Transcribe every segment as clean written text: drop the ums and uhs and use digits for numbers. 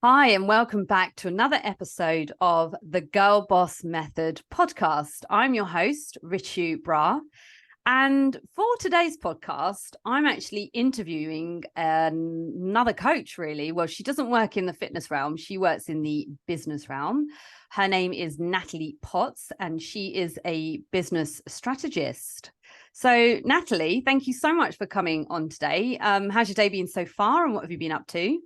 Hi, and welcome back to another episode of the Girl Boss Method podcast. I'm your host, Richu. And for today's podcast, I'm actually interviewing another coach, really. Well, she doesn't work in the fitness realm. She works in the business realm. Her name is Natalie Potts, and she is a business strategist. So, Natalie, thank you so much for coming on today. How's your day been so far, and what have you been up to?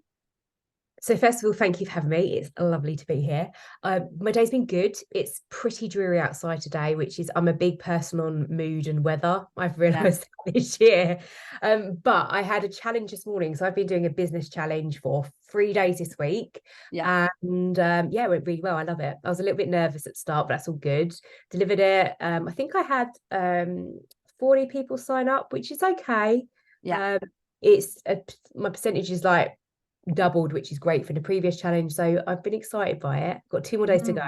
So first of all, thank you for having me. It's lovely to be here. My day's been good. It's pretty dreary outside today, which is I'm a big person on mood and weather. I've Yeah. realised this year. But I had a challenge this morning. So I've been doing a business challenge for 3 days this week. Yeah. And yeah, it went really well. I love it. I was a little bit nervous at the start, but that's all good. Delivered it. I think I had 40 people sign up, which is okay. Yeah. My percentage is like doubled, which is great for the previous challenge. So I've been excited by it. Got 2 more days to go.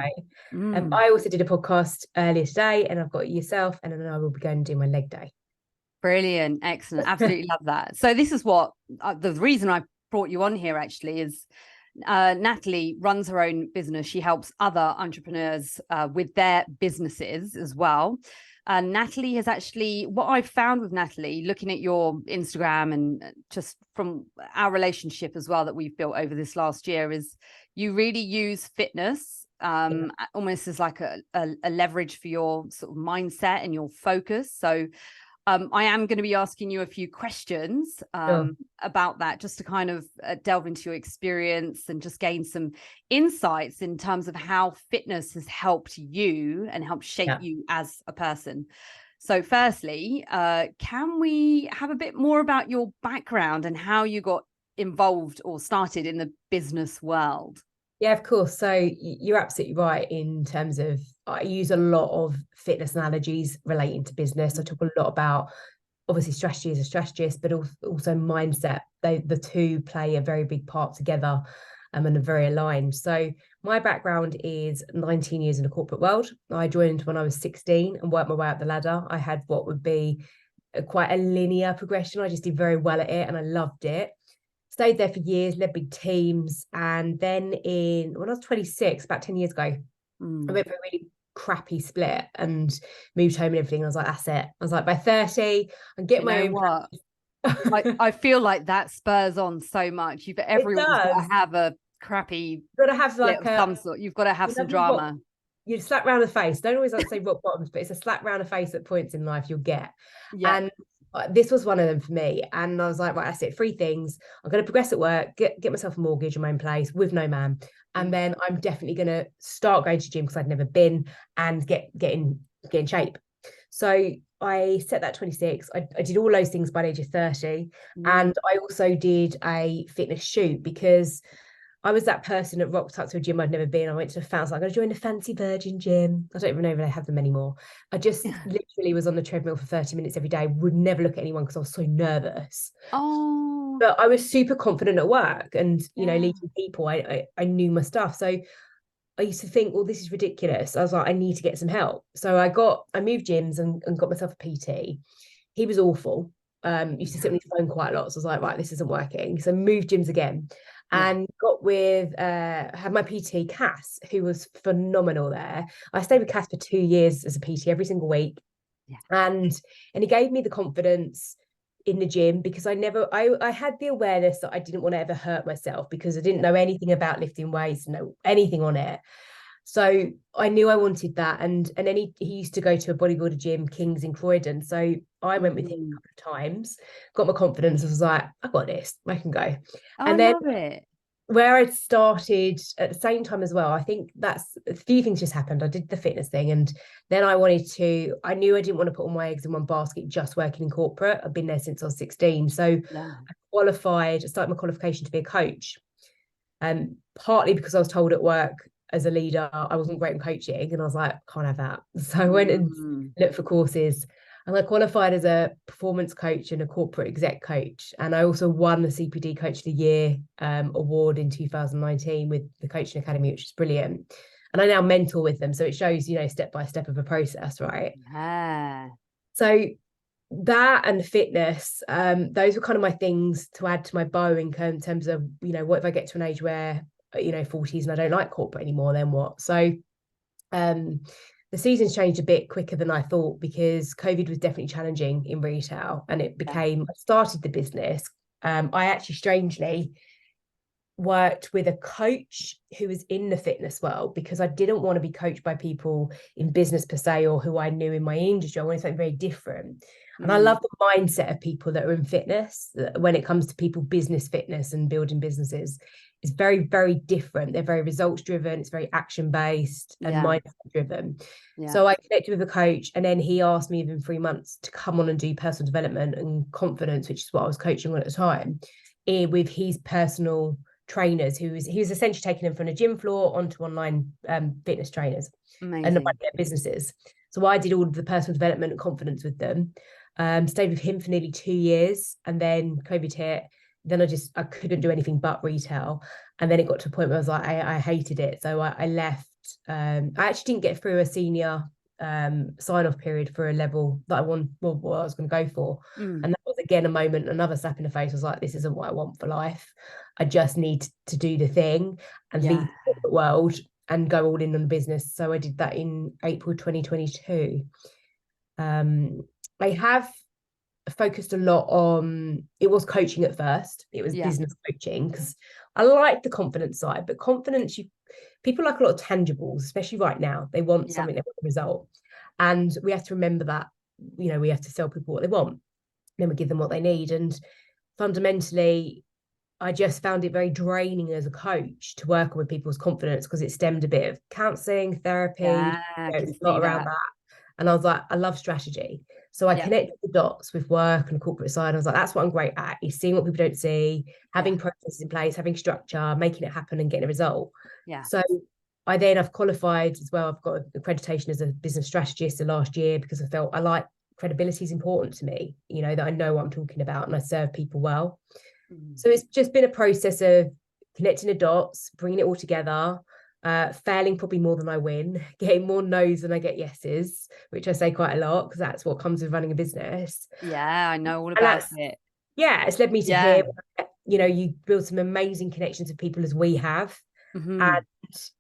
I also did a podcast earlier today, and I've got yourself, and then I will be going to do my leg day. Brilliant. Excellent. Absolutely love that. So this is what the reason I brought you on here actually is Natalie runs her own business. She helps other entrepreneurs with their businesses as well. Natalie has actually, what I've found with Natalie, looking at your Instagram and just from our relationship as well that we've built over this last year, is you really use fitness almost as like a leverage for your sort of mindset and your focus. So I am going to be asking you a few questions about that, just to kind of delve into your experience and just gain some insights in terms of how fitness has helped you and helped shape you as a person. So firstly, can we have a bit more about your background and how you got involved or started in the business world? Yeah, of course. So you're absolutely right in terms of I use a lot of fitness analogies relating to business. I talk a lot about obviously strategy as a strategist, but also mindset. The two play a very big part together and are very aligned. So my background is 19 years in the corporate world. I joined when I was 16 and worked my way up the ladder. I had what would be quite a linear progression. I just did very well at it and I loved it. Stayed there for years, led big teams. And then when I was 26, about 10 years ago, I went for a really crappy split and moved home and everything. I was like, that's it. I was like, by 30, I'm getting my own. What? I feel like that spurs on so much. Everyone's got to have a crappy got to have like some sort. You've got to have some drama. You slap round the face. Don't always like to say rock bottoms, but it's a slap round the face at points in life you'll get. Yeah. And this was one of them for me. And I was like, right, that's it. 3 things. I'm going to progress at work, get myself a mortgage in my own place with no man. And then I'm definitely going to start going to gym because I'd never been and get in shape. So I set that 26. I did all those things by the age of 30. And I also did a fitness shoot because I was that person that rocked up to a gym I'd never been. I went to a fancy, I'm going to join the Fancy Virgin gym. I don't even know if they have them anymore. I just literally was on the treadmill for 30 minutes every day, would never look at anyone because I was so nervous. Oh. But I was super confident at work and, you know, leading people, I knew my stuff. So I used to think, well, this is ridiculous. I was like, I need to get some help. So I moved gyms and got myself a PT. He was awful. Used to sit on his phone quite a lot. So I was like, right, this isn't working. So moved gyms again. And had my PT Cass, who was phenomenal there. I stayed with Cass for 2 years as a PT every single week. And he gave me the confidence in the gym because I had the awareness that I didn't want to ever hurt myself because I didn't know anything about lifting weights, know anything on it. So I knew I wanted that. And then he used to go to a bodybuilder gym, King's in Croydon. So I went with him a couple of times, got my confidence. I was like, I got this, I can go. And then, I love it. Where I'd started at the same time as well, I think that's a few things just happened. I did the fitness thing and then I knew I didn't want to put all my eggs in one basket just working in corporate. I've been there since I was 16. So I started my qualification to be a coach. Partly because I was told at work as a leader, I wasn't great in coaching and I was like, can't have that. So I went and looked for courses. And I qualified as a performance coach and a corporate exec coach. And I also won the CPD Coach of the Year award in 2019 with the Coaching Academy, which is brilliant. And I now mentor with them. So it shows, step by step of a process, right? Yeah. So that and fitness, those were kind of my things to add to my bow in terms of, what if I get to an age where 40s and I don't like corporate anymore, then what? So the season's changed a bit quicker than I thought, because COVID was definitely challenging in retail, and it became, I started the business. I actually strangely worked with a coach who was in the fitness world, because I didn't want to be coached by people in business per se, or who I knew in my industry. I wanted something very different. And I love the mindset of people that are in fitness when it comes to people, business fitness and building businesses. It's very, very different. They're very results driven. It's very action based and mindset driven. So I connected with a coach, and then he asked me within 3 months to come on and do personal development and confidence, which is what I was coaching on at the time, with his personal trainers, he was essentially taking them from a gym floor onto online fitness trainers. Amazing. And their businesses. So I did all of the personal development and confidence with them. Stayed with him for nearly 2 years, and then COVID hit. Then I couldn't do anything but retail, and then it got to a point where I was like, I hated it. So I left. I actually didn't get through a senior sign-off period for a level that I want, what I was going to go for. And that was again a moment, another slap in the face. I was like, this isn't what I want for life. I just need to do the thing and leave the world and go all in on the business. So I did that in April 2022. I have focused a lot on, it was coaching at first. It was business coaching, because I like the confidence side, but confidence, people like a lot of tangibles, especially right now. They want something, they want a result. And we have to remember that, we have to sell people what they want, then we give them what they need. And fundamentally, I just found it very draining as a coach to work with people's confidence, because it stemmed a bit of counselling, therapy, it's a lot around that. And I was like, I love strategy. So I connected the dots with work and corporate side. I was like, that's what I'm great at, is seeing what people don't see, having processes in place, having structure, making it happen and getting a result. So I've qualified as well. I've got accreditation as a business strategist the last year, because I felt credibility is important to me, that I know what I'm talking about and I serve people well. So it's just been a process of connecting the dots, bringing it all together, failing probably more than I win, getting more no's than I get yeses, which I say quite a lot, because that's what comes with running a business. I know all about it. It's led me to here. You build some amazing connections with people, as we have, and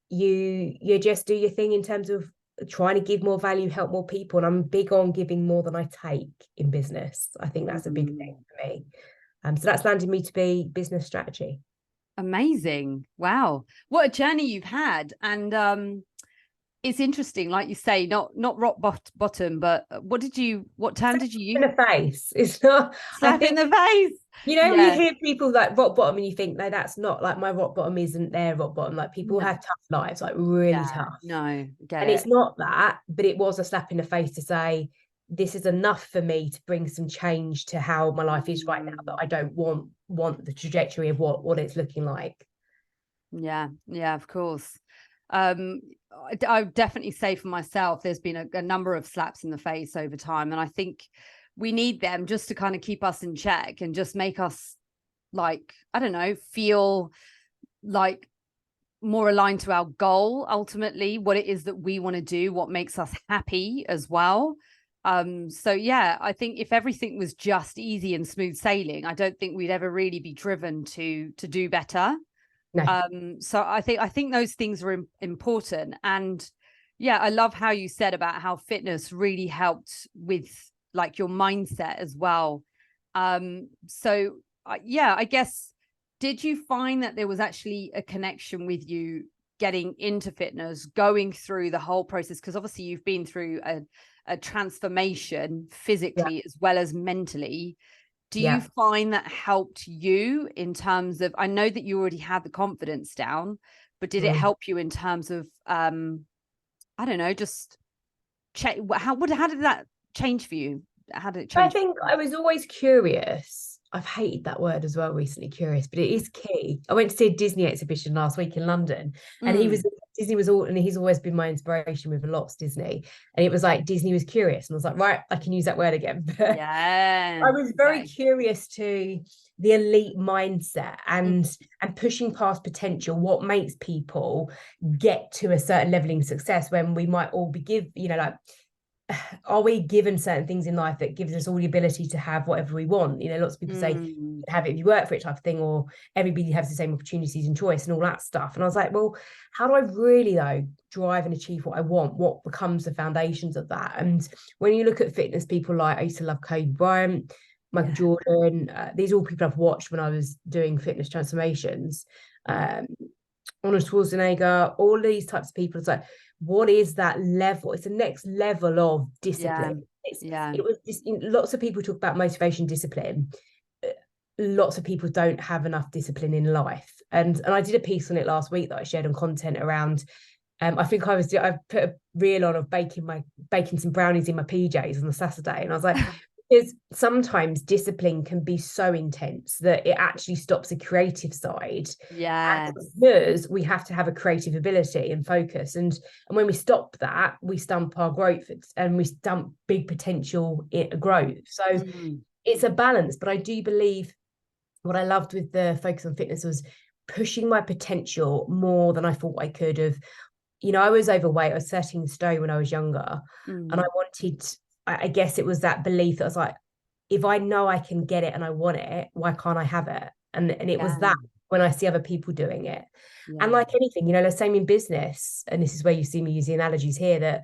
you just do your thing in terms of trying to give more value, help more people. And I'm big on giving more than I take in business. I think that's a big thing for me. So that's landed me to be business strategy. Amazing. Wow. What a journey you've had. And it's interesting, like you say, not rock bottom, but what term did you use? In the face. It's not slap in the face. When you hear people like rock bottom, and you think, no, that's not like, my rock bottom isn't their rock bottom. Like, people have tough lives, like really tough. No, it's not that, but it was a slap in the face to say, this is enough for me to bring some change to how my life is right now, that I don't want the trajectory of what it's looking like. Yeah, of course. I would definitely say for myself, there's been a number of slaps in the face over time, and I think we need them just to kind of keep us in check and just make us, like, I don't know, feel like more aligned to our goal, ultimately, what it is that we want to do, what makes us happy as well. So I think if everything was just easy and smooth sailing, I don't think we'd ever really be driven to do better. No. So I think those things are important. And I love how you said about how fitness really helped with like your mindset as well. So I guess, did you find that there was actually a connection with you getting into fitness, going through the whole process? Because obviously you've been through a transformation physically as well as mentally. Do you find that helped you in terms of, I know that you already had the confidence down, but did it help you in terms of, I don't know, just how did that change for you? How did it change? I think I was always curious. I've hated that word as well recently, curious, but it is key. I went to see a Disney exhibition last week in London, and Disney was and he's always been my inspiration with lots, Disney. And it was like, Disney was curious. And I was like, right, I can use that word again. I was very curious to the elite mindset and pushing past potential, what makes people get to a certain level of success when we might all be are we given certain things in life that gives us all the ability to have whatever we want? You know, lots of people say have it if you work for it type of thing, or everybody has the same opportunities and choice and all that stuff. And I was like, well, how do I really though drive and achieve what I want? What becomes the foundations of that? And when you look at fitness, people like, I used to love Kobe Bryant, Michael Jordan, these are all people I've watched when I was doing fitness transformations. Arnold Schwarzenegger, all these types of people. It's like, what is that level? It's the next level of discipline. It was just, lots of people talk about motivation, discipline. Lots of people don't have enough discipline in life. And I did a piece on it last week that I shared on content around. I think I put a reel on of baking some brownies in my PJs on the Saturday, and I was like, because sometimes discipline can be so intense that it actually stops the creative side. Yeah. Because we have to have a creative ability and focus. And when we stop that, we stump our growth and we stump big potential growth. So it's a balance. But I do believe what I loved with the focus on fitness was pushing my potential more than I thought I could have. You know, I was overweight. I was 13 stone when I was younger. And I wanted, I guess it was that belief that I was like, if I know I can get it and I want it, why can't I have it? And it was that when I see other people doing it. And like anything, you know, the same in business. And this is where you see me use the analogies here, that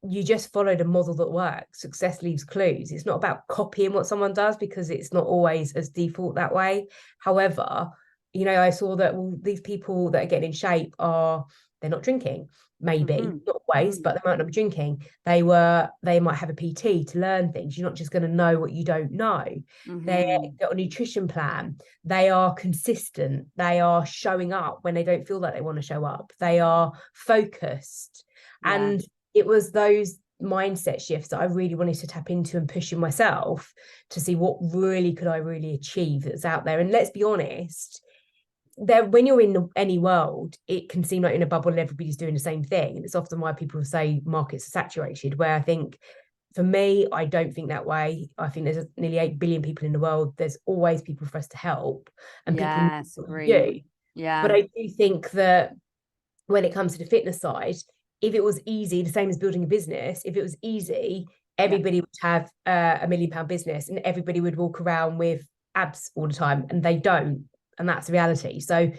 you just followed a model that works. Success leaves clues. It's not about copying what someone does, because it's not always as default that way. However, you know, I saw that, well, these people that are getting in shape they're not drinking, maybe not always, but they might not be drinking. They might have a PT to learn things. You're not just going to know what you don't know. They've got a nutrition plan. They are consistent. They are showing up when they don't feel like they want to show up. They are focused. And it was those mindset shifts that I really wanted to tap into and push in myself to see what really could I really achieve that's out there. And let's be honest, when you're in any world, it can seem like you're in a bubble and everybody's doing the same thing. And it's often why people say markets are saturated, where I think, for me, I don't think that way. I think there's nearly 8 billion people in the world. There's always people for us to help, and people need what we do. But I do think that when it comes to the fitness side, if it was easy, the same as building a business, if it was easy, everybody would have a £1 million business and everybody would walk around with abs all the time, and they don't. And that's the reality. So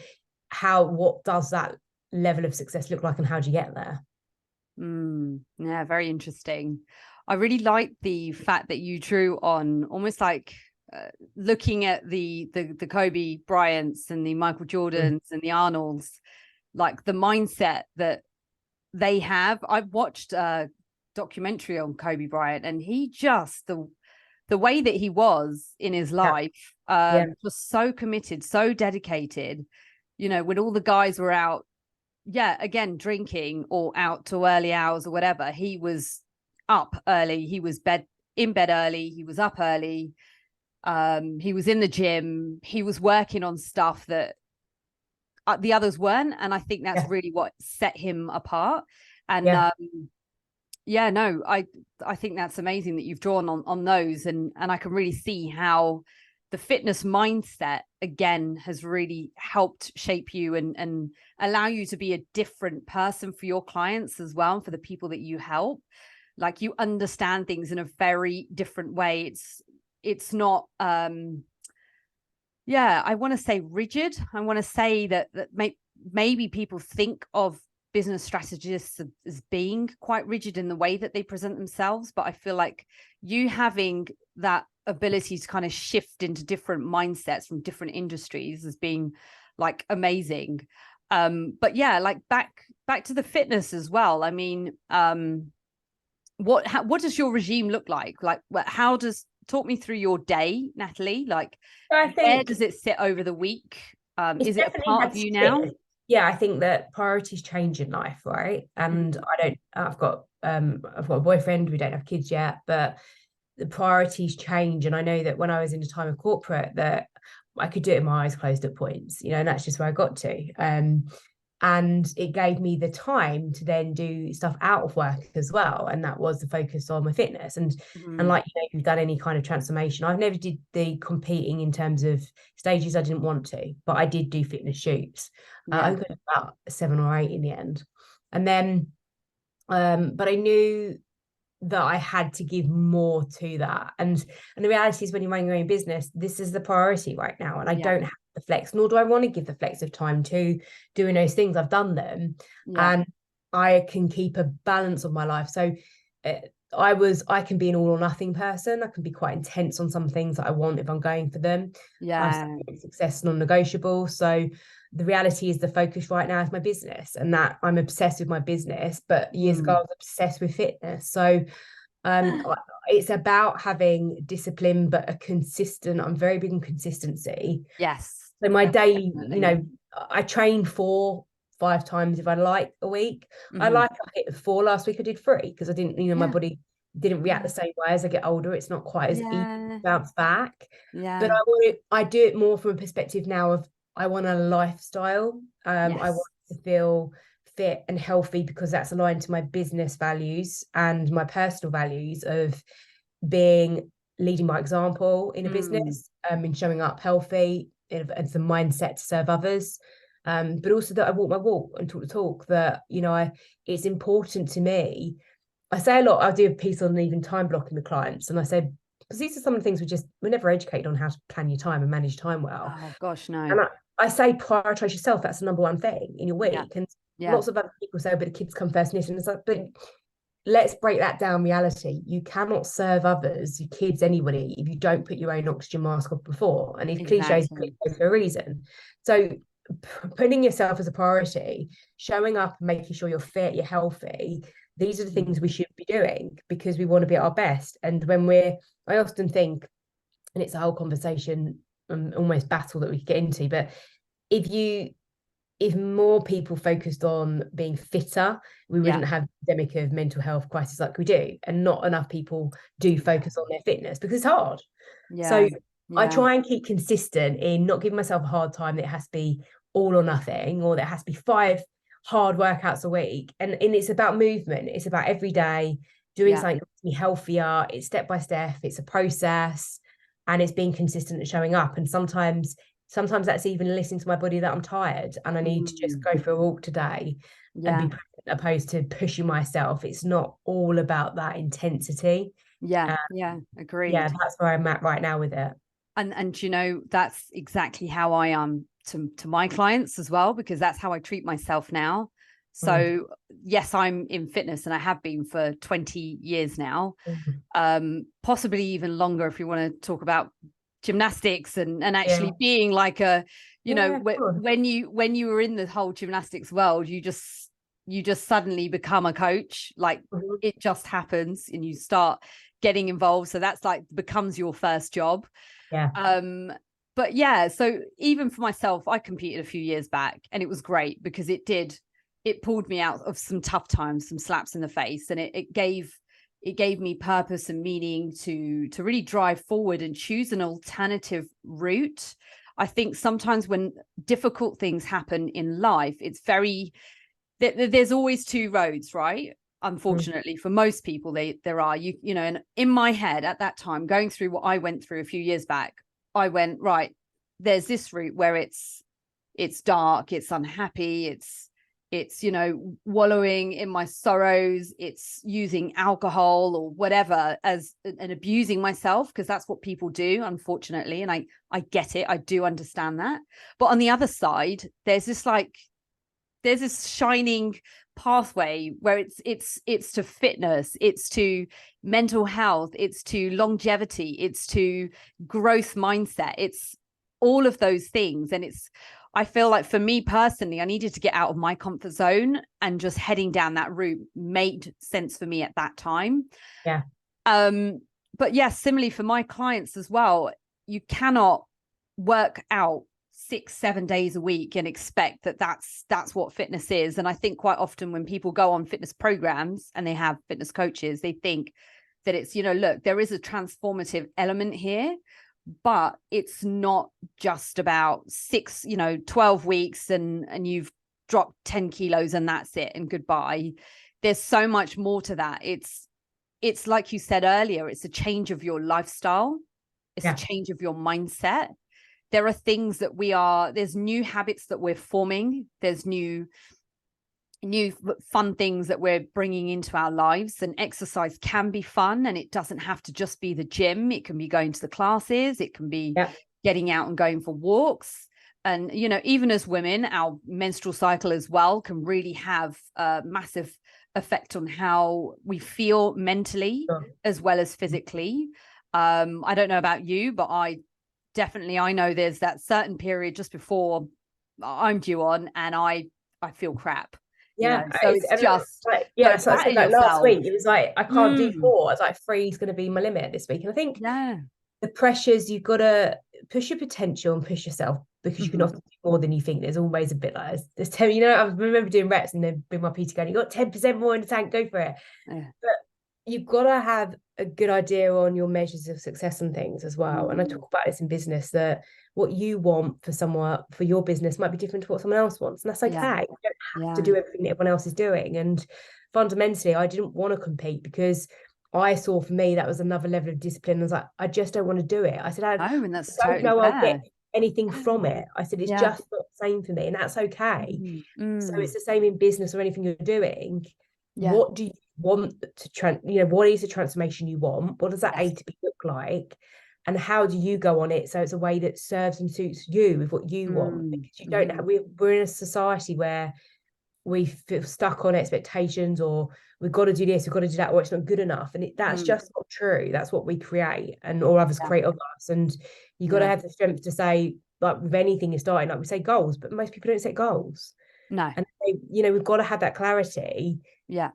what does that level of success look like, and how do you get there? Yeah, very interesting. I really like the fact that you drew on almost like looking at the Kobe Bryants and the Michael Jordans and the Arnolds, like the mindset that they have. I've watched a documentary on Kobe Bryant, and he just the way that he was in his life was so committed, so dedicated. You know, when all the guys were out, again, drinking or out to early hours or whatever, he was up early. He was in bed early. He was up early. He was in the gym. He was working on stuff that the others weren't. And I think that's really what set him apart. And I think that's amazing that you've drawn on those, and I can really see how the fitness mindset again has really helped shape you and allow you to be a different person for your clients as well, and for the people that you help. Like, you understand things in a very different way. It's not I want to say rigid. I want to say that maybe people think of business strategists as being quite rigid in the way that they present themselves, but I feel like you having that ability to kind of shift into different mindsets from different industries as being like amazing. But yeah, like back to the fitness as well. I mean, what does your regime look like? Like, talk me through your day, Natalie. Like, where does it sit over the week? Is it a part of you now? Yeah, I think that priorities change in life, right? And I've got a boyfriend, we don't have kids yet, but the priorities change. And I know that when I was in a time of corporate, that I could do it with my eyes closed at points, you know, and that's just where I got to. And it gave me the time to then do stuff out of work as well. And that was the focus on my fitness. And like, you know, if you've done any kind of transformation, I've never did the competing in terms of stages. I didn't want to, but I did do fitness shoots. I got about 7 or 8 in the end. And then, but I knew that I had to give more to that. And the reality is, when you're running your own business, this is the priority right now. And I don't have the flex, nor do I want to give the flex of time to doing those things. I've done them, and I can keep a balance of my life. So I can be an all or nothing person. I can be quite intense on some things that I want if I'm going for them. Success non-negotiable. So the reality is, the focus right now is my business, and that I'm obsessed with my business. But years ago, I was obsessed with fitness. So it's about having discipline, but I'm very big on consistency. Yes. So my daily, I train 4-5 times if I like a week. I hit 4 last week. I did 3 because I didn't, my body didn't react the same way. As I get older, it's not quite as easy to bounce back. But I do it more from a perspective now of, I want a lifestyle. I want to feel fit and healthy, because that's aligned to my business values and my personal values of leading by example in a business, and showing up healthy, and the mindset to serve others. But also that I walk my walk and talk the talk, that, it's important to me. I say a lot, I'll do a piece on even time blocking with clients, and I say, because these are some of the things we're never educated on, how to plan your time and manage time well. Oh gosh, no. And I say, prioritize yourself. That's the number one thing in your week. And lots of other people say, but the kids come first, and it's like, but let's break that down. Reality, you cannot serve others, your kids, anybody, if you don't put your own oxygen mask off before. And these cliches for a reason. So putting yourself as a priority, showing up and making sure you're fit, you're healthy, these are the things we should be doing, because we want to be at our best. And I often think, and it's a whole conversation, almost battle that we could get into, but if more people focused on being fitter, we wouldn't have the epidemic of mental health crisis like we do. And not enough people do focus on their fitness, because it's hard. So I try and keep consistent in not giving myself a hard time that it has to be all or nothing, or that it has to be 5 hard workouts a week. And it's about movement. It's about every day doing something to be healthier. It's step by step. It's a process, and it's being consistent and showing up. And sometimes that's even listening to my body that I'm tired and I need to just go for a walk today and be present, opposed to pushing myself. It's not all about that intensity. Agreed. That's where I'm at right now with it. And that's exactly how I am to my clients as well, because that's how I treat myself now. So yes, I'm in fitness, and I have been for 20 years now, possibly even longer if you want to talk about gymnastics and actually being like a, when you were in the whole gymnastics world, you just suddenly become a coach. Like it just happens, and you start getting involved. So that's like becomes your first job. But so even for myself, I competed a few years back, and it was great because it pulled me out of some tough times, some slaps in the face, and it gave me purpose and meaning to really drive forward and choose an alternative route. I think sometimes when difficult things happen in life, it's there's always 2 roads, right? Unfortunately, for most people, there are, and in my head at that time, going through what I went through a few years back, I went, right, there's this route where it's dark, it's unhappy, it's wallowing in my sorrows, it's using alcohol or whatever and abusing myself, because that's what people do, unfortunately. And I get it. I do understand that. But on the other side, there's this shining pathway where it's to fitness, it's to mental health, it's to longevity, it's to growth mindset, it's all of those things. And I feel like for me personally, I needed to get out of my comfort zone, and just heading down that route made sense for me at that time. But similarly for my clients as well, you cannot work out 6-7 days a week and expect that that's what fitness is. And I think quite often when people go on fitness programs and they have fitness coaches, they think that it's, look, there is a transformative element here, but it's not just about 12 weeks and you've dropped 10 kilos and that's it and goodbye. There's so much more to that. It's like you said earlier, it's a change of your lifestyle. It's a change of your mindset. There are things that there's new habits that we're forming. There's new, new fun things that we're bringing into our lives. And exercise can be fun, and it doesn't have to just be the gym. It can be going to the classes, it can be getting out and going for walks. And even as women, our menstrual cycle as well can really have a massive effect on how we feel mentally as well as physically. I don't know about you, but I know there's that certain period just before I'm due on, and I feel crap. So it's just like, so I said, like last week, it was like, I can't do 4. I was like, 3 is going to be my limit this week. And I think the pressures, you've got to push your potential and push yourself, because you can often do more than you think. There's always a bit like there's 10, I remember doing reps and then being my PT going, you got 10% more in the tank, go for it. But you've got to have a good idea on your measures of success and things as well. And I talk about this in business, that what you want for your business might be different to what someone else wants. And that's okay. You don't have to do everything that everyone else is doing. And fundamentally, I didn't want to compete, because I saw, for me, that was another level of discipline. I was like, I just don't want to do it. I said, I don't know I'll get anything from it. I said, it's just not the same for me, and that's okay. So it's the same in business or anything you're doing. What do you want to what is the transformation you want? What does that A to B look like? And how do you go on it so it's a way that serves and suits you with what you want? Because you don't have, we're in a society where we feel stuck on expectations, or we've got to do this, we've got to do that, or it's not good enough. And that's just not true. That's what we create, or others create of us. And you got to have the strength to say, like with anything you're starting, like we say goals, but most people don't set goals. No. And we've got to have that clarity. Yeah.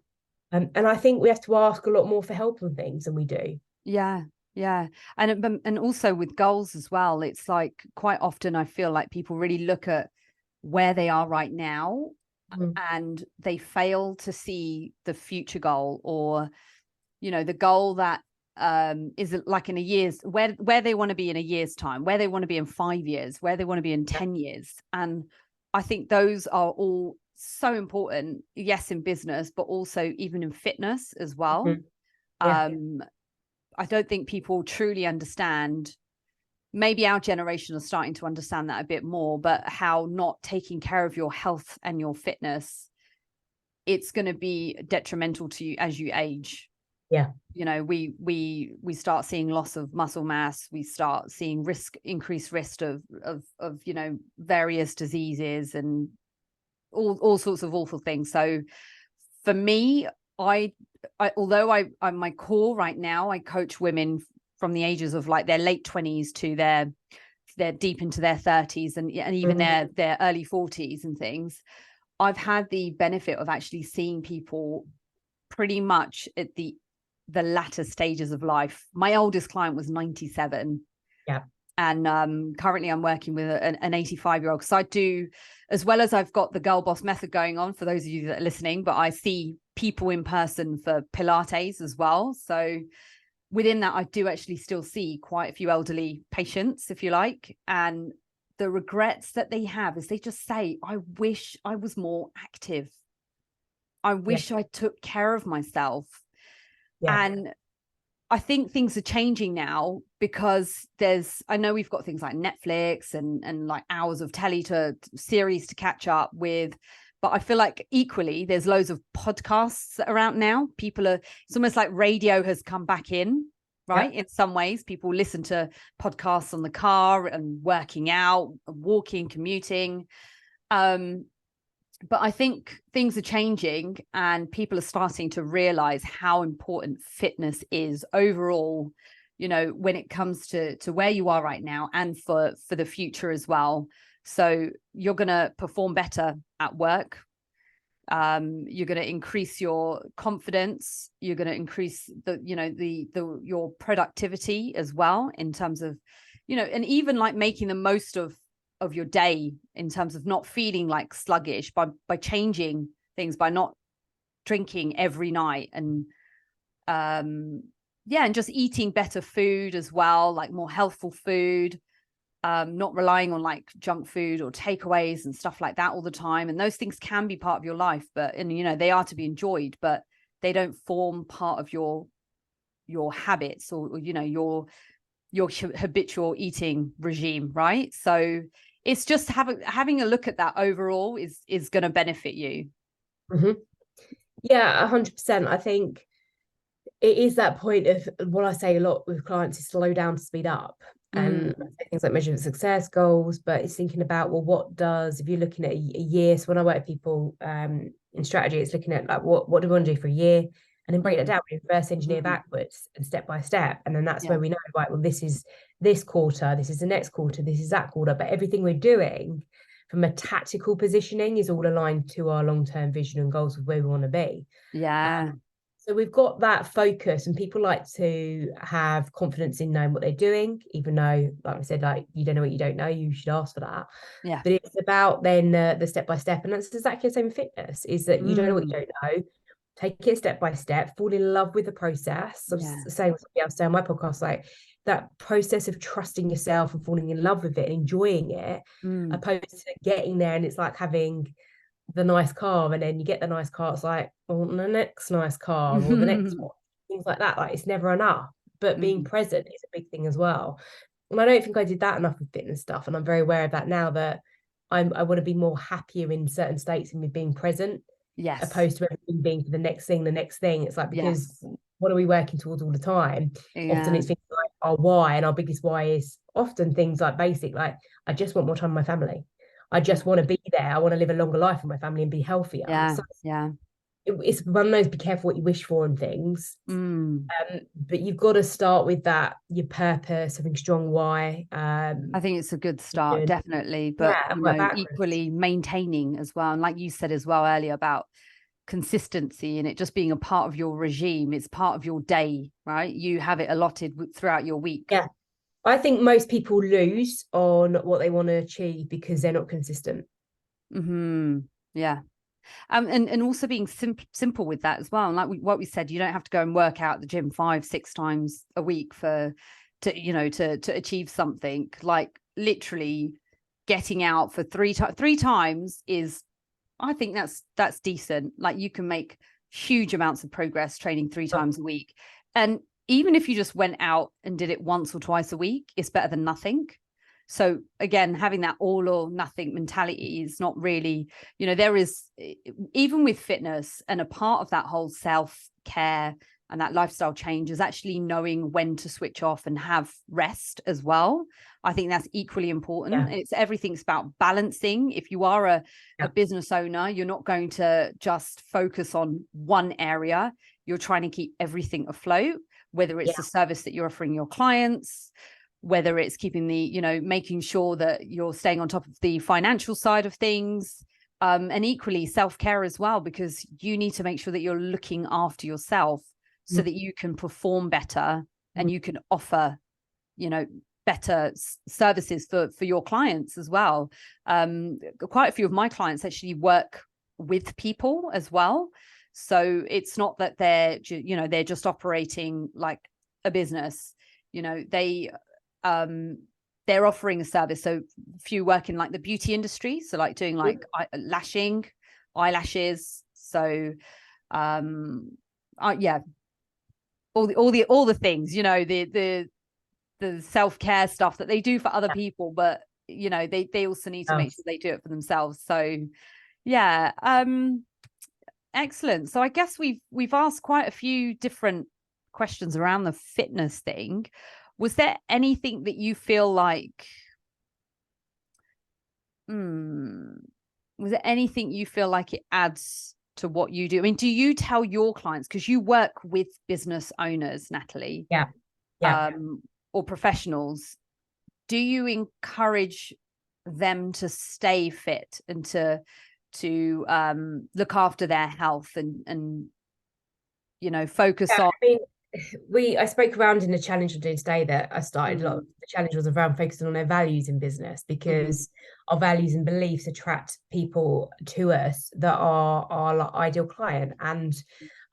And I think we have to ask a lot more for help on things than we do. Yeah. And also with goals as well, it's like quite often I feel like people really look at where they are right now, and they fail to see the future goal, or the goal that is like in a year's, where they want to be in a year's time, where they want to be in 5 years, where they want to be in 10 years. And I think those are all so important, yes, in business, but also even in fitness as well. I don't think people truly understand. Maybe our generation are starting to understand that a bit more, but how not taking care of your health and your fitness, it's going to be detrimental to you as you age. We start seeing loss of muscle mass. We start seeing increased risk of various diseases and all sorts of awful things. So for me, although I'm my core right now, I coach women from the ages of like their late 20s to their deep into their 30s and even their early 40s and things. I've had the benefit of actually seeing people pretty much at the latter stages of life. My oldest client was 97. And currently I'm working with an 85-year-old. So I do, as well as I've got the Girl Boss method going on for those of you that are listening, but I see people in person for Pilates as well. So within that, I do actually still see quite a few elderly patients, if you like. And the regrets that they have is they just say, I wish I was more active. I wish I took care of myself. And I think things are changing now, because I know we've got things like Netflix and like hours of series to catch up with, but I feel like equally there's loads of podcasts around now. It's almost like radio has come back in, right? In some ways, people listen to podcasts on the car and working out, walking, commuting. But I think things are changing, and people are starting to realize how important fitness is overall, when it comes to where you are right now and for the future as well. So you're going to perform better at work. You're going to increase your confidence. You're going to increase your productivity as well, in terms of, and even like making the most of your day, in terms of not feeling like sluggish by changing things, by not drinking every night, and and just eating better food as well, like more healthful food, not relying on like junk food or takeaways and stuff like that all the time. And those things can be part of your life, they are to be enjoyed, but they don't form part of your habits or your habitual eating regime, right? So it's just having a look at that overall is going to benefit you. Mm-hmm. Yeah, 100%. I think it is that point of what I say a lot with clients is slow down to speed up. And things like measuring success goals, but it's thinking about, well, what does, if you're looking at a year, so when I work with people in strategy, it's looking at like what do we want to do for a year, and then break that down, we reverse engineer backwards and step by step. And then that's where we know, right, well, this is this quarter, this is the next quarter, this is that quarter. But everything we're doing from a tactical positioning is all aligned to our long-term vision and goals of where we want to be. Yeah. So we've got that focus, and people like to have confidence in knowing what they're doing, even though, like I said, like, you don't know what you don't know, you should ask for that. Yeah. But it's about then the step by step, and that's exactly the same in fitness, is that you don't know what you don't know. Take it step by step, fall in love with the process. I'm saying what somebody else said on my podcast, like that process of trusting yourself and falling in love with it, enjoying it, opposed to getting there and it's like having the nice car, and then you get the nice car, it's like, oh, the next nice car or the next one, things like that. Like, it's never enough. But being present is a big thing as well. And I don't think I did that enough with fitness stuff, and I'm very aware of that now, that I want to be more happier in certain states and with being present, opposed to everything being for the next thing. It's like, because what are we working towards all the time? Often it's things like our why, and our biggest why is often things like basic, like, I just want more time with my family. I just want to be there. I want to live a longer life with my family and be healthier. So it's one of those, be careful what you wish for and things. But you've got to start with that, your purpose, having strong why. I think it's a good start, definitely. But equally maintaining as well. And like you said as well earlier about consistency and it just being a part of your regime. It's part of your day, right? You have it allotted throughout your week. Yeah. I think most people lose on what they want to achieve because they're not consistent. Yeah. And also being simple with that as well. And like what we said, you don't have to go and work out the gym 5-6 times a week to achieve something. Like, literally getting out for three times is, I think that's decent. Like, you can make huge amounts of progress training 3 times a week. And even if you just went out and did it once or twice a week, it's better than nothing. So again, having that all or nothing mentality is not really, there is, even with fitness, and a part of that whole self-care and that lifestyle change is actually knowing when to switch off and have rest as well. I think that's equally important. Everything's about balancing. If you are a business owner, you're not going to just focus on one area. You're trying to keep everything afloat, whether it's the service that you're offering your clients, whether it's keeping making sure that you're staying on top of the financial side of things, and equally self-care as well, because you need to make sure that you're looking after yourself so that you can perform better and you can offer, better services for your clients as well. Quite a few of my clients actually work with people as well. So it's not that they're just operating like a business. They're offering a service. So few work in like the beauty industry, so like doing like lashing, eyelashes. So all the things, the self-care stuff that they do for other people, but they also need to make sure they do it for themselves. So excellent. So I guess we've asked quite a few different questions around the fitness thing. Was there anything that you feel like it adds to what you do? I mean, do you tell your clients, because you work with business owners, Natalie, or professionals, do you encourage them to stay fit and to look after their health and focus on? I spoke around in the challenge I'm doing today that I started. A lot of the challenge was around focusing on their values in business, because our values and beliefs attract people to us that are our ideal client, and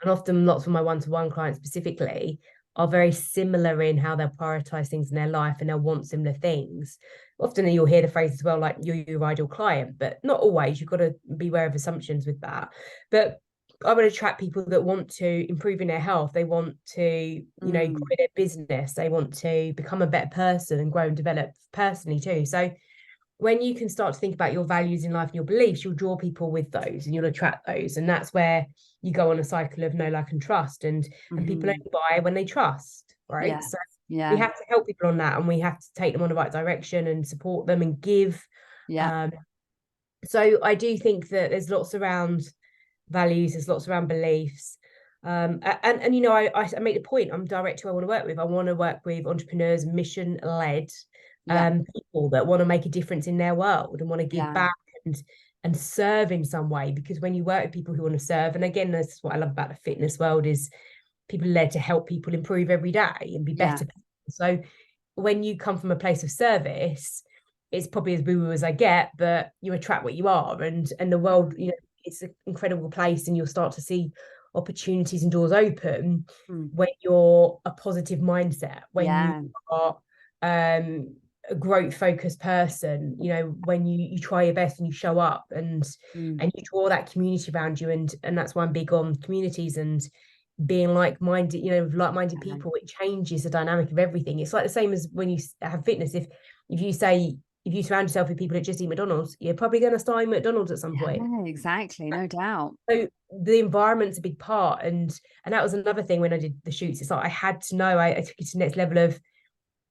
often lots of my one-to-one clients specifically are very similar in how they'll prioritize things in their life, and they'll want similar things. Often you'll hear the phrase as well, like, you're your ideal client, but not always. You've got to be aware of assumptions with that. But I would attract people that want to improve in their health. They want to, grow their business. They want to become a better person and grow and develop personally too. So when you can start to think about your values in life and your beliefs, you'll draw people with those and you'll attract those. And that's where you go on a cycle of know, like, and trust. And people only buy when they trust, right? Yeah. So Yeah. we have to help people on that, and we have to take them on the right direction and support them and give. Yeah. So I do think that there's lots around values, there's lots around beliefs. And you know, I make the point, I'm direct who I want to work with. I want to work with entrepreneurs, mission-led people that want to make a difference in their world and want to give back and serve in some way. Because when you work with people who want to serve, and again, that's what I love about the fitness world, is people are led to help people improve every day and be better people. So when you come from a place of service, it's probably as woo-woo as I get, but you attract what you are, and the world, you know, it's an incredible place, and you'll start to see opportunities and doors open when you're a positive mindset, when you are a growth focused person, you know, when you try your best and you show up and you draw that community around you, and that's why I'm big on communities and being like-minded, you know, with like-minded people. It changes the dynamic of everything. It's like the same as when you have fitness. If you surround yourself with people that just eat McDonald's, you're probably going to start eating McDonald's at some point. Exactly, no doubt. So the environment's a big part, and that was another thing when I did the shoots. It's like I had to know, I took it to the next level of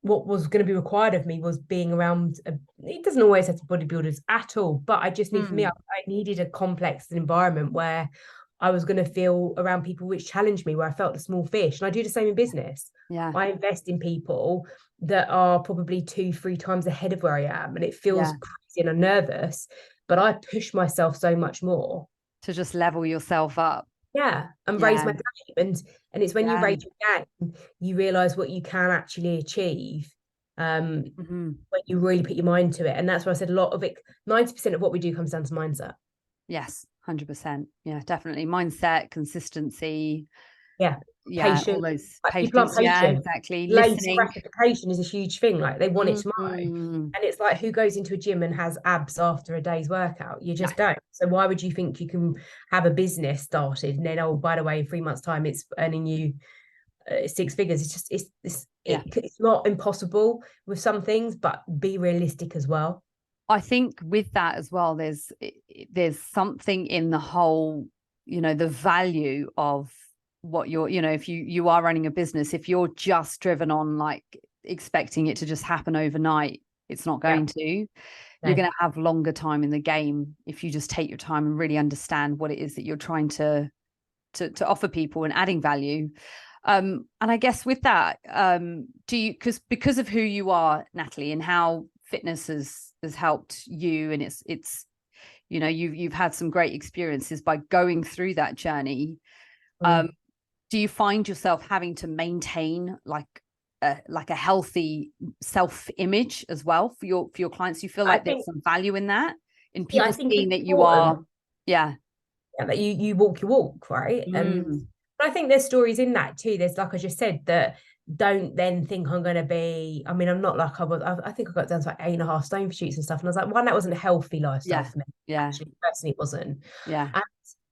what was going to be required of me was being around it doesn't always have to bodybuilders at all, but I just need, for me, I needed a complex environment where I was going to feel around people which challenged me, where I felt a small fish. And I do the same in business. I invest in people that are probably 2-3 times ahead of where I am, and it feels crazy and I'm nervous, but I push myself so much more to just level yourself up. And raise my game. And it's when you raise your game, you realize what you can actually achieve when you really put your mind to it. And that's why I said a lot of it, 90% of what we do comes down to mindset. Yes, 100%. Yeah, definitely. Mindset, consistency. Patience. All those patience. Exactly. Listening. Gratification is a huge thing. Like, they want it tomorrow. And it's like, who goes into a gym and has abs after a day's workout? You just don't. So why would you think you can have a business started and then, oh, by the way, in 3 months' time it's earning you 6 figures? It's just it's not impossible with some things, but be realistic as well. I think with that as well, there's something in the whole, you know, the value of what you're, you know, if you are running a business, if you're just driven on like expecting it to just happen overnight, it's not going to. You're going to have longer time in the game if you just take your time and really understand what it is that you're trying to offer people and adding value. And I guess with that, do you, because of who you are, Natalie, and how fitness has helped you, and it's you know, you've had some great experiences by going through that journey. Do you find yourself having to maintain like a healthy self-image as well for your clients? Do you feel like there's some value in that, in people seeing that you are that you walk your walk, right? And but I think there's stories in that too. There's, like I just said, that don't then think I'm going to be, I mean, I'm not like I think I got down to like 8.5 stone for shoots and stuff, and I was like, one, that wasn't a healthy lifestyle for me. Actually, personally, it wasn't. And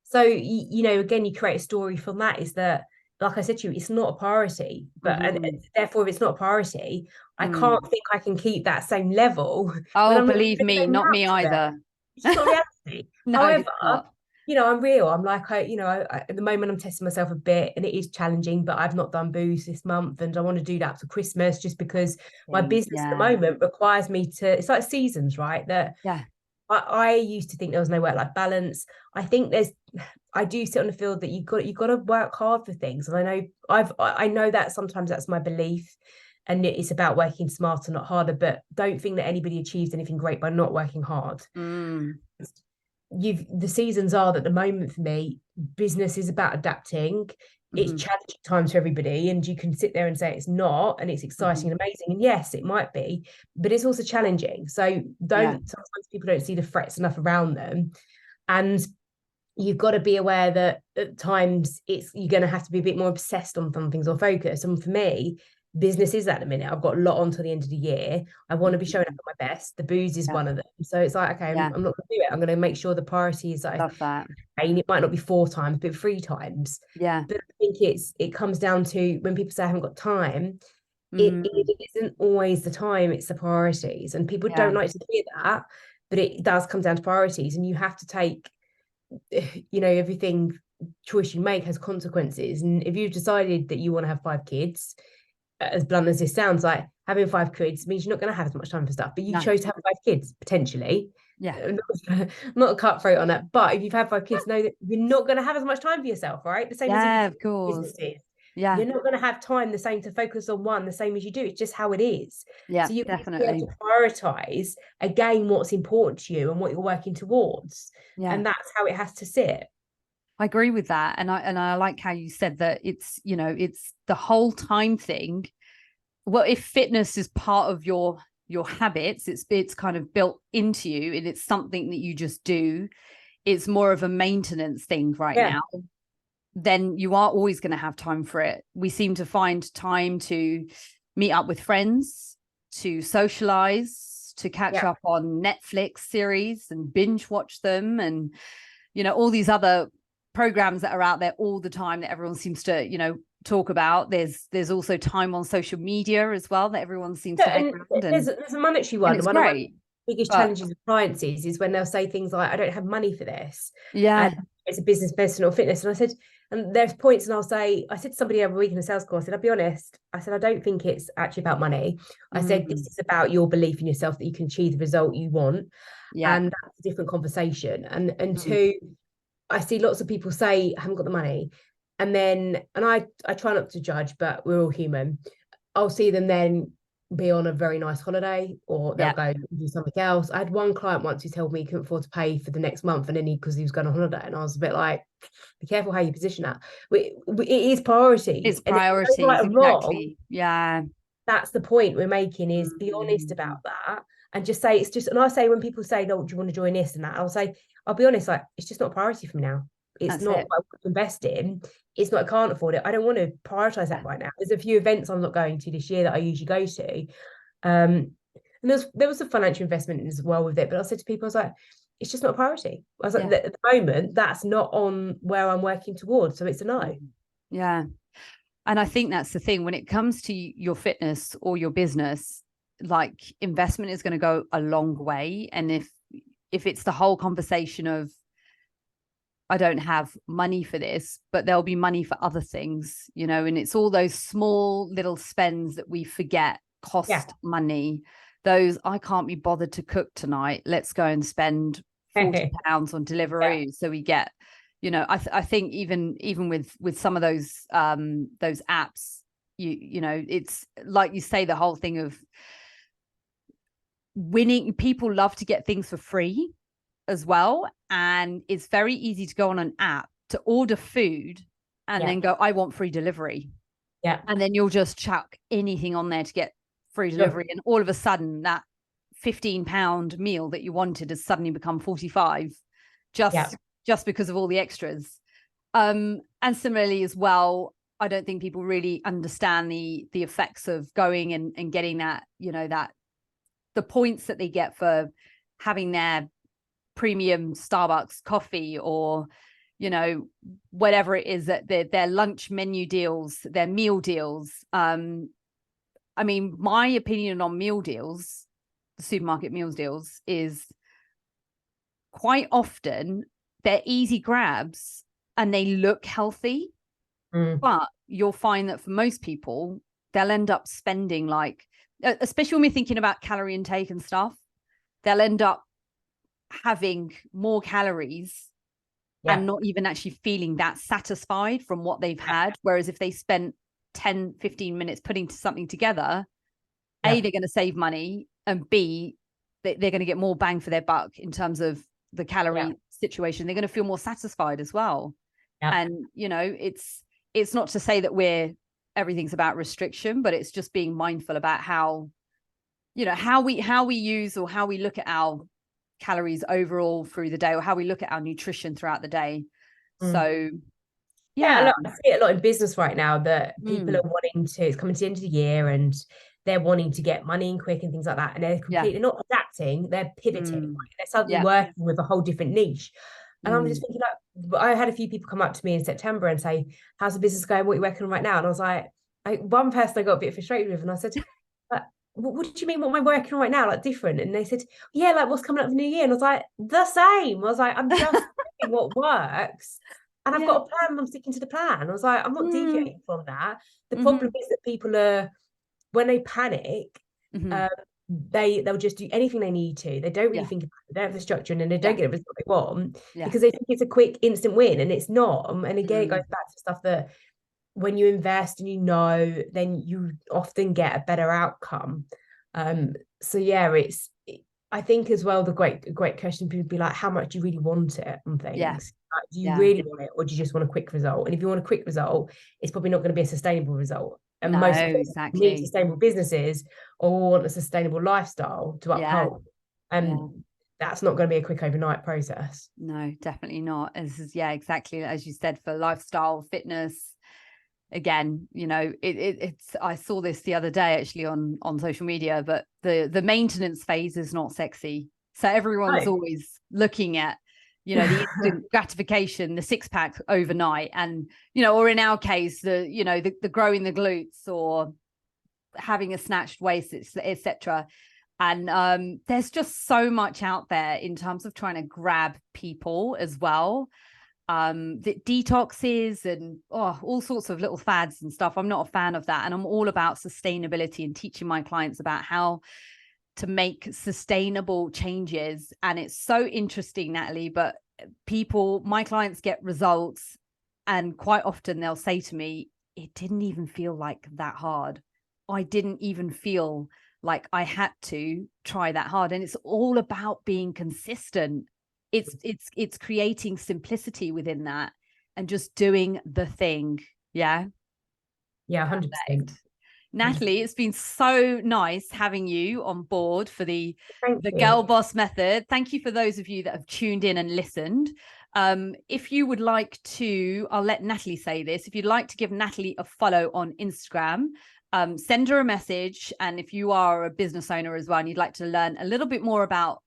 so, you know, again, you create a story from that, is that, like I said to you, it's not a priority, but and therefore, if it's not a priority, I can't think I can keep that same level. Oh, believe me, not me either. It's just not reality. No, however, you know, I'm real. I'm like, you know, at the moment I'm testing myself a bit, and it is challenging, but I've not done booze this month, and I want to do that for Christmas, just because my business at the moment requires me to, it's like seasons, right? That I used to think there was no work-life balance. I think I do sit on the field that you've got to work hard for things. And I know that sometimes that's my belief, and it's about working smarter, not harder, but don't think that anybody achieves anything great by not working hard. The seasons are that, at the moment for me, business is about adapting. It's challenging times for everybody, and you can sit there and say it's not, and it's exciting and amazing, and yes, it might be, but it's also challenging. So sometimes people don't see the threats enough around them, and you've got to be aware that at times you're going to have to be a bit more obsessed on some things or focus. And for me, business is at the minute, I've got a lot on till the end of the year. I want to be showing up at my best. The booze is one of them. So it's like, okay, I'm not going to do it. I'm going to make sure the priority is Love that. And it might not be 4 times, but 3 times. But I think it comes down to, when people say I haven't got time, it isn't always the time, it's the priorities. And people don't like to hear that, but it does come down to priorities. And you have to take, everything choice you make has consequences. And if you've decided that you want to have 5 kids, as blunt as this sounds, like having 5 kids means you're not going to have as much time for stuff, but you chose to have 5 kids potentially. I'm not a cutthroat on that, but if you've had 5 kids, know that you're not going to have as much time for yourself, right? The same as of course. Businesses. You're not going to have time the same to focus on one the same as you do. It's just how it is. So you definitely have to prioritize again what's important to you and what you're working towards. And that's how it has to sit. I agree with that. And I like how you said that it's, it's the whole time thing. Well, if fitness is part of your habits, it's kind of built into you and it's something that you just do. It's more of a maintenance thing now. Then you are always going to have time for it. We seem to find time to meet up with friends, to socialize, to catch up on Netflix series and binge watch them. And, all these other programs that are out there all the time that everyone seems to, talk about. There's also time on social media as well that everyone seems to hang around. There's a monetary one. It's one great. Of my biggest challenges with clients is when they'll say things like, I don't have money for this. And it's a business, personal fitness. And I said, and there's points, and I said to somebody over a week in a sales call, I said, I'll be honest. I said, I don't think it's actually about money. I said, this is about your belief in yourself that you can achieve the result you want. And that's a different conversation. And two, I see lots of people say, I haven't got the money. And I try not to judge, but we're all human. I'll see them then be on a very nice holiday, or they'll go do something else. I had one client once who told me he couldn't afford to pay for the next month, and then because he was going on holiday, and I was a bit like, be careful how you position that. It is priorities. It's priorities, exactly. That's the point we're making, is be honest about that and just say, it's just, and I say when people say, no, do you want to join this and that, I'll say, I'll be honest, like, it's just not a priority for me now. It's not what I want to invest in. It's not, I can't afford it. I don't want to prioritize that right now. There's a few events I'm not going to this year that I usually go to. And there was a financial investment as well with it. But I said to people, I was like, it's just not a priority. I was like, at the moment, that's not on where I'm working towards. So it's a no. Yeah. And I think that's the thing. When it comes to your fitness or your business, like, investment is going to go a long way. And if it's the whole conversation of, I don't have money for this, but there'll be money for other things, and it's all those small little spends that we forget cost money. Those, I can't be bothered to cook tonight, let's go and spend £40 on delivery. So we get, I think even with some of those apps, it's like you say, the whole thing of winning. People love to get things for free as well, and it's very easy to go on an app to order food and then go, I want free delivery, and then you'll just chuck anything on there to get free delivery, and all of a sudden that £15 meal that you wanted has suddenly become 45 just because of all the extras. And similarly as well, I don't think people really understand the effects of going and getting that, that the points that they get for having their premium Starbucks coffee, or whatever it is, that their lunch menu deals, their meal deals. I mean, my opinion on meal deals, the supermarket meals deals, is quite often they're easy grabs and they look healthy, but you'll find that for most people, they'll end up spending, like, especially when we're thinking about calorie intake and stuff, they'll end up having more calories and not even actually feeling that satisfied from what they've had. Whereas if they spent 10-15 minutes putting something together, A, they're going to save money, and B, they're going to get more bang for their buck in terms of the calorie situation. They're going to feel more satisfied as well. And it's not to say that everything's about restriction, but it's just being mindful about how we use, or how we look at our calories overall through the day, or how we look at our nutrition throughout the day. So I see it a lot in business right now, that people are wanting to, it's coming to the end of the year and they're wanting to get money in quick and things like that, and they're completely not adapting, they're pivoting, they're suddenly working with a whole different niche. And I'm just thinking, like, I had a few people come up to me in September and say, how's the business going, what are you working on right now? And I was like, one person I got a bit frustrated with, and I said, what do you mean, what am I working on right now, like different? And they said, yeah, like what's coming up for the new year? And I was like, the same. I was like, I'm just doing what works, and I've got a plan and I'm sticking to the plan. I was like, I'm not deviating from that. The problem is that people are, when they panic, they'll just do anything they need to. They don't really think about it. They don't have the structure, and then they don't get the result they want because they think it's a quick instant win, and it's not. And again, it goes back to stuff that when you invest and you know, then you often get a better outcome. So yeah, I think as well, the great question, people be like, how much do you really want it on things? Like, do you really want it, or do you just want a quick result? And if you want a quick result, it's probably not going to be a sustainable result. And most of us need sustainable businesses or want a sustainable lifestyle to uphold. That's not going to be a quick overnight process. No, definitely not. Exactly as you said, for lifestyle, fitness. Again, you know, it's I saw this the other day actually on social media, but the maintenance phase is not sexy. So everyone's always looking at, you know, the instant gratification, the six pack overnight, and, you know, or in our case, the growing the glutes or having a snatched waist, etc. And there's just so much out there in terms of trying to grab people as well. The detoxes and all sorts of little fads and stuff. I'm not a fan of that, and I'm all about sustainability and teaching my clients about how to make sustainable changes. And it's so interesting, Natalie, but my clients get results, and quite often they'll say to me, it didn't even feel like that hard. I didn't even feel like I had to try that hard. And it's all about being consistent. It's creating simplicity within that and just doing the thing. Yeah 100%. Natalie, it's been so nice having you on board for the Girl Boss Method. Thank you for those of you that have tuned in and listened. If you would like to, I'll let Natalie say this, if you'd like to give Natalie a follow on Instagram, send her a message. And if you are a business owner as well and you'd like to learn a little bit more about,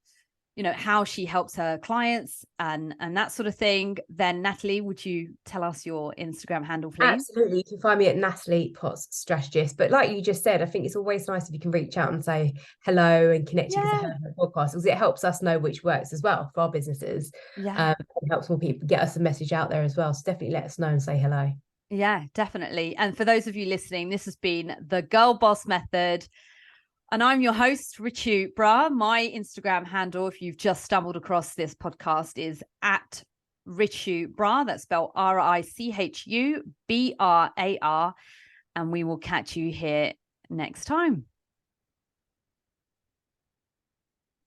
you know, how she helps her clients and that sort of thing, then Natalie, would you tell us your Instagram handle, please? Absolutely. You can find me at Natalie Potts Strategist. But like you just said, I think it's always nice if you can reach out and say hello and connect you because the podcast, because it helps us know which works as well for our businesses. It helps more people, get us a message out there as well. So definitely let us know and say hello. Yeah, definitely. And for those of you listening, this has been the Girl Boss Method. And I'm your host, Richu Bra. My Instagram handle, if you've just stumbled across this podcast, is at Richu Bra. That's spelled RICHUBRAR. And we will catch you here next time.